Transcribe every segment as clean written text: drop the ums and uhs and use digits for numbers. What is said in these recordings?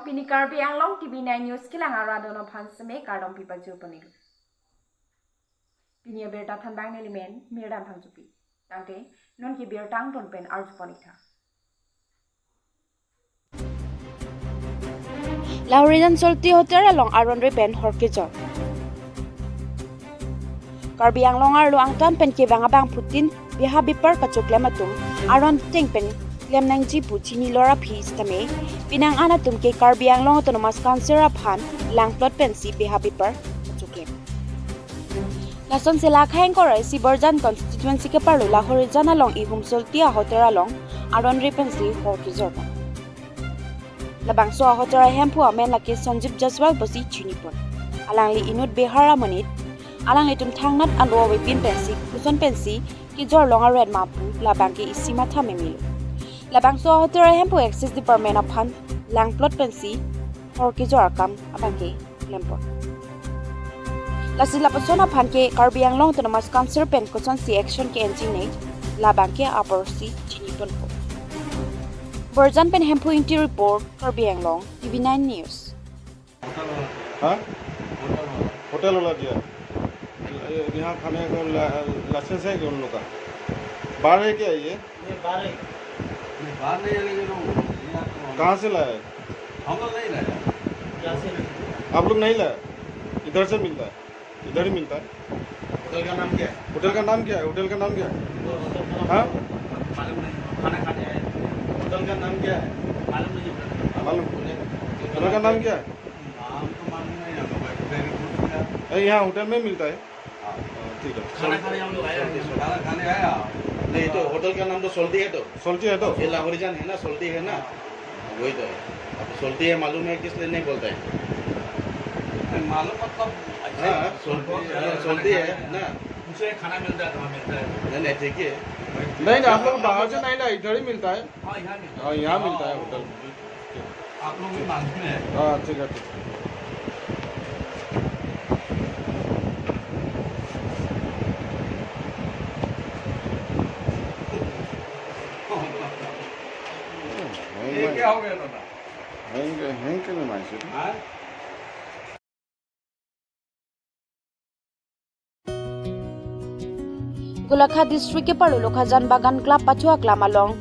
pini Karbi Anglong TV9 News kilang aradono phansame kardom pipa jupani. Pini berta thanbang nelimen mirdan phangjupi. Tangte non ki bertang ton pen arjuponita. Lauridan Solti Hotel along Aron Ripen Horkijor. Karbi Anglong arlo ang tan pen kivanga bang Putin biha bipar kacuklematum Aron ting pen klem nang jipu chini lora phis tame pinang anatum ke Karbi Anglong autonomous council aphan lang plot pensi biha bipar kacuklem. Lason sila khaeng korai si Borjan constituency ke parlo la Horizon along ihum Solti Hotel along Aron Ripen si Horkijor. Labang so hotera hempu amen laki Sanjib Jaswal bosi chinipon. Alang li inut behara monit. Alang li tum thangnat alo wepin pensi kuson pensi ki jor longa red mapu labang ki isima thamemilu. Labang so hotera hempu access department aphan lang plot pensi or ki jor kam abang ki lempon. Lasi lapason aphan ke Karbi Anglong autonomous council pen kuson si action ke engine labang ki apor si chinipon po. Borjan pen hempu inti report Karbi Anglong TV9 News. हाँ hotel वाला दिया यहाँ खाने का licence है कि उन लोग का बाहर है क्या ये बाहर नहीं है लेकिन कहाँ से लाया है हम लोग नहीं लाए क्या से आप लोग नहीं लाए इधर से मिलता है इधर ही मिलता है होटल का नाम क्या है होटल का नाम क्या है होटल का नाम क्या है हाँ मालूम नहीं खाना खाने आए होटल का नाम क्या है मालूम नहीं मालूम होटल का नाम क्या है नाम तो मालूम नहीं हमको अरे यहाँ होटल में मिलता है ठीक है खाना खाने हम लोग आए खाना खाने आया नहीं तो होटल का नाम तो सोल्टी है तो सोल्टी है तो ये लाहौरीजान है ना सोल्टी है ना वही तो अब सोल्टी है मालूम है किस लिए नहीं बोलता है मालूम मतलब हाँ सोल्टी है ना उसे खाना मिलता है तो मिलता है नहीं ठीक है नहीं नहीं आप लोग बाहर से नहीं लाए इधर ही मिलता है हाँ यहाँ मिलता है हाँ यहाँ मिलता है होटल आप लोग भी मालूम है हाँ ठीक है ठीक है ये क्या हो गया दादा हैंग करने माइसे हाँ Gulakha district ke paru Lokhajan Bagan Club Pachua Klamalong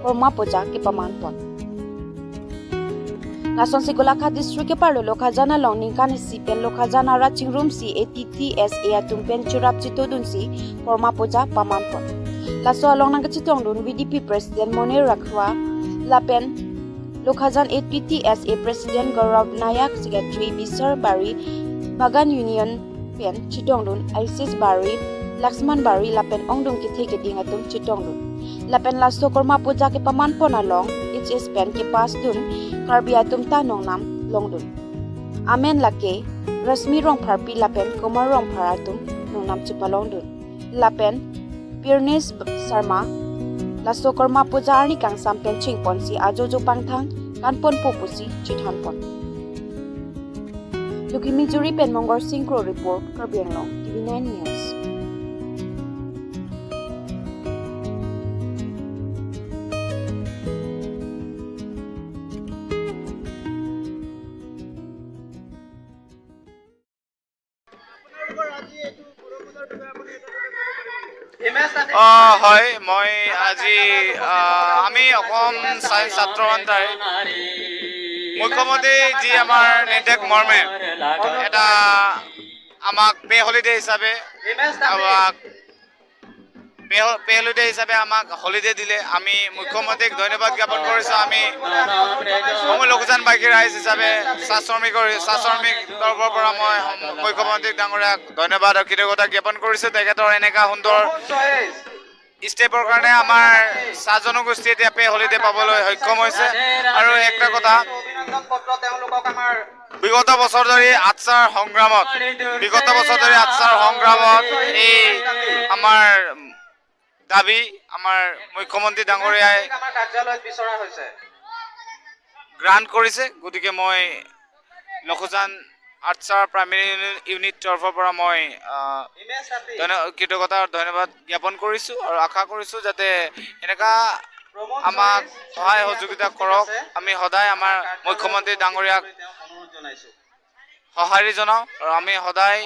Korma Poja ke pamanpon. Lason si Gulakha district ke paru Lokhajan along ningkan si pen Lokhajan ara chingrum si ATTSA atumpen churap chitodun si Korma Poja pamanpon. Laso along nang chitong dun VDP President Monir Rakhwa lapen Lokhajan ATTSA President Gaurav Nayak Secretary Bisar Bari Bagan Union pen chitong dun ISIS Bari Laxman Bari lapen ongdung ki theke ding atum chitong dun lapen lasto Korma Poja ke paman pon along HS pen ke pas dun Karbi atum ta nong nam long dun amen lake rasmi rong pharpi lapen komar rong pharatum nong nam chupalong dun lapen Pirnes Sharma lasto Korma Poja arni kang sampen ching pon si ajojo pangthang kanpon popusi chithan pon Lukimi Juri pen Mongor Synchro report Karbi Anglong TV9 News. হয় মই আজি আমি Assam science ছাত্ৰ সন্থাৰ মুখ্যমন্ত্ৰী যি আমাৰ নিৰ্দেশ মৰ্মে এটা আমাক পে হলিডে হিচাপে আমাক হলিডে দিলে আমি মুখ্যমন্ত্ৰীক ধন্যবাদ জ্ঞাপন কৰিছোঁ আমি সমূহ লোকচানবাসী ৰাইজ হিচাপে চাহ শ্ৰমিক তৰফৰ পৰা মই মুখ্যমন্ত্ৰীক ডাঙৰীয়াক ধন্যবাদ আৰু কৃতজ্ঞতা জ্ঞাপন কৰিছোঁ তেখেতৰ এনেকুৱা সুন্দৰ ষ্টেপৰ কাৰণে আমাৰ চাহ জনগোষ্ঠী এতিয়া পে হলিডে পাবলৈ সক্ষম হৈছে আৰু একটা কথা বিগত বছৰ ধৰি আটচাৰ সংগ্ৰামত এই আমাৰ দাবী আমাৰ মুখ্যমন্ত্ৰী ডাঙৰীয়াই গ্ৰান্ট কৰিছে গতিকে মই লখুজান আটচাৰ প্ৰাইমেৰী ইউনিট তৰফৰ পৰা মই কৃতজ্ঞতা ধন্যবাদ জ্ঞাপন কৰিছোঁ আৰু আশা কৰিছোঁ যাতে এনেকুৱা আমাক সহায় সহযোগিতা কৰক আমি সদায় আমাৰ মুখ্যমন্ত্ৰী ডাঙৰীয়াক অনুৰোধ জনাইছো সঁহাৰি জনাওঁ আৰু আমি সদায়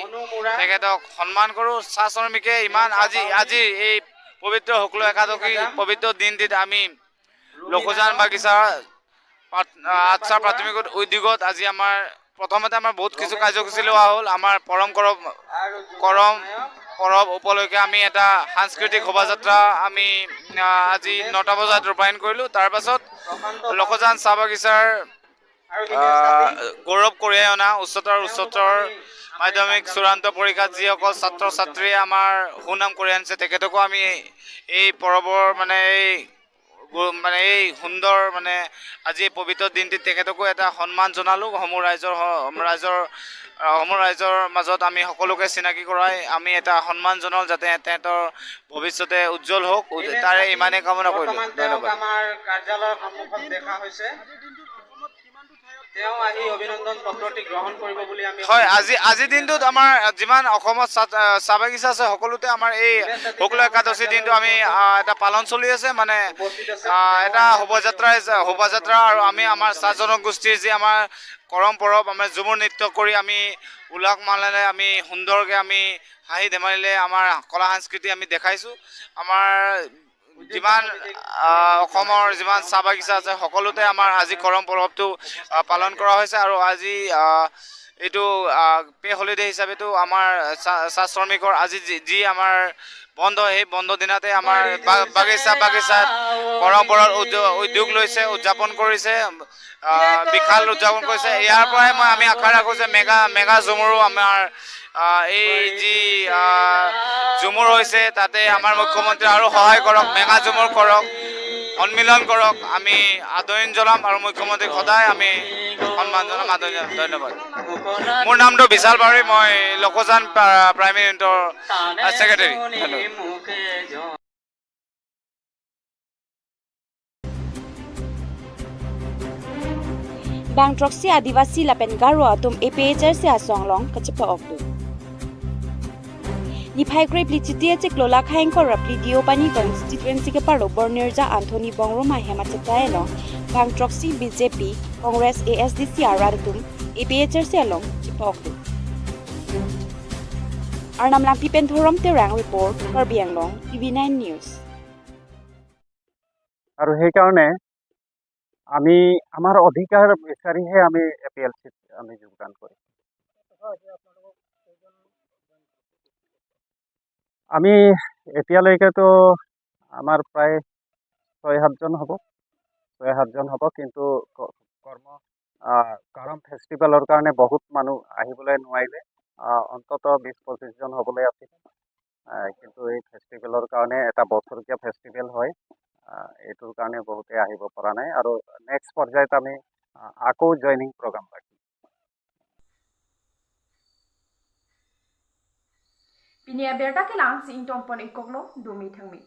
তেখেতক সন্মান কৰোঁ চাহ শ্ৰমিকে ইমান আজি এই পবিত্ৰ শুক্ল একাদশী পবিত্ৰ দিনটিত আমি লখুজান বাগিচাৰ আচ্ছা প্ৰাথমিক উদ্যোগত আজি আমাৰ প্ৰথমতে আমাৰ বহুত কিছু কাৰ্যসূচী লোৱা হ'ল আমাৰ কৰম পৰব উপলক্ষে আমি এটা সাংস্কৃতিক শোভাযাত্ৰা আমি আজি 9টা বজাত ৰূপায়ণ কৰিলোঁ তাৰ পাছত লখুজান চাহ বাগিচাৰ গৌৰৱ কঢ়িয়াই অনা উচ্চতৰ মাধ্যমিক চূড়ান্ত পৰীক্ষাত যিসকল ছাত্ৰ ছাত্ৰীয়ে আমাৰ সুনাম কঢ়িয়াই আনিছে তেখেতকো আমি এই পৰৱৰ এই সুন্দৰ আজি পবিত্ৰ দিনটিত তেখেতকো এটা সন্মান জনালোঁ সমূহ ৰাইজৰ মাজত আমি সকলোকে চিনাকি কৰাই আমি এটা সন্মান জনাওঁ যাতে তেহেঁতৰ ভৱিষ্যতে উজ্জ্বল হওক তাৰে ইমানেই কামনা কৰিলোঁ ধন্যবাদ আমাৰ কাৰ্যালয়ৰ সন্মুখত দেখা হৈছে তেওঁ আহি অভিনন্দন পত্ৰটি গ্ৰহণ কৰিব বুলি আমি হয় আজিৰ দিনটোত আমাৰ যিমান অসমত চাহ বাগিচা আছে সকলোতে আমাৰ এই শুক্ল একাদশী দিনটো আমি এটা পালন চলি আছে এটা শোভাযাত্ৰা আৰু আমি আমাৰ চাহ জনগোষ্ঠীৰ যি আমাৰ কৰম পৰৱ আমাৰ ঝুমুৰ নৃত্য কৰি আমি উলহ মালহেৰে আমি সুন্দৰকৈ আমি হাঁহি ধেমালিৰে আমাৰ কলা সংস্কৃতি আমি দেখাইছোঁ আমাৰ যিমান অসমৰ যিমান চাহ বাগিচা আছে সকলোতে আমাৰ আজি কৰম পৰৱটো পালন কৰা হৈছে আৰু আজি এইটো পে হলিডে হিচাপেতো আমাৰ চাহ শ্ৰমিকৰ আজি যি আমাৰ বন্ধ সেই বন্ধ দিনতে আমাৰ বাগিচাত কৰম পৰৱ উদ্যোগ লৈছে উদযাপন কৰিছে বিশাল উদযাপন কৰিছে ইয়াৰ পৰাই আমি আশা ৰাখোঁ যে মেগা ঝুমুৰো আমাৰ এই যি ঝুমুৰ হৈছে তাতে আমাৰ মুখ্যমন্ত্ৰী আৰু সহায় কৰক মেগা ঝুমুৰ কৰক সন্মিলন কৰক আমি আদৰণি জনাম আৰু মুখ্যমন্ত্ৰীক সদায় আমি সন্মান জনাম আদৰণি জনাম ধন্যবাদ মোৰ নামটো বিশাল বাৰী মই লখুজান প্ৰাইমেৰী ইউনিটৰ secretary Bang Troxy Adivasi Lapen Garo Atum APHR se Asonglong Kachapa Okdu. Nipai Grape Lichitia Cheklola Kainko Rapli Diopani constituency ke Paro Bornirja Anthony Bongroma Hemachataelo Bang Troxy BJP Congress ASDC Aratum APHR se Along Chapa Okdu. Arnam Lampi Penthorom Terang Report Karbianglong TV9 News. আৰু সেইকাৰণে আমি আমাৰ অধিকাৰ বিচাৰিহে আমি APLCত আমি যোগদান কৰিম আমি এতিয়ালৈকেতো আমাৰ প্ৰায় 6-7জন হ'ব কিন্তু কৰম ফেষ্টিভেলৰ কাৰণে বহুত মানুহ আহিবলৈ নোৱাৰিলে অন্ততঃ 20-25 জন হ'বলৈ আছিল কিন্তু এই ফেষ্টিভেলৰ কাৰণে এটা বছৰীয়া ফেষ্টিভেল হয় এইটোৰ কাৰণে বহুতে আহিব পৰা নাই আৰু নেক্সট পৰ্যায়ত আমি আকৌ জয়নিং প্ৰগ্ৰাম ৰাখিম Pinia berta ke lang si intong pon ikoklo dumi thangmi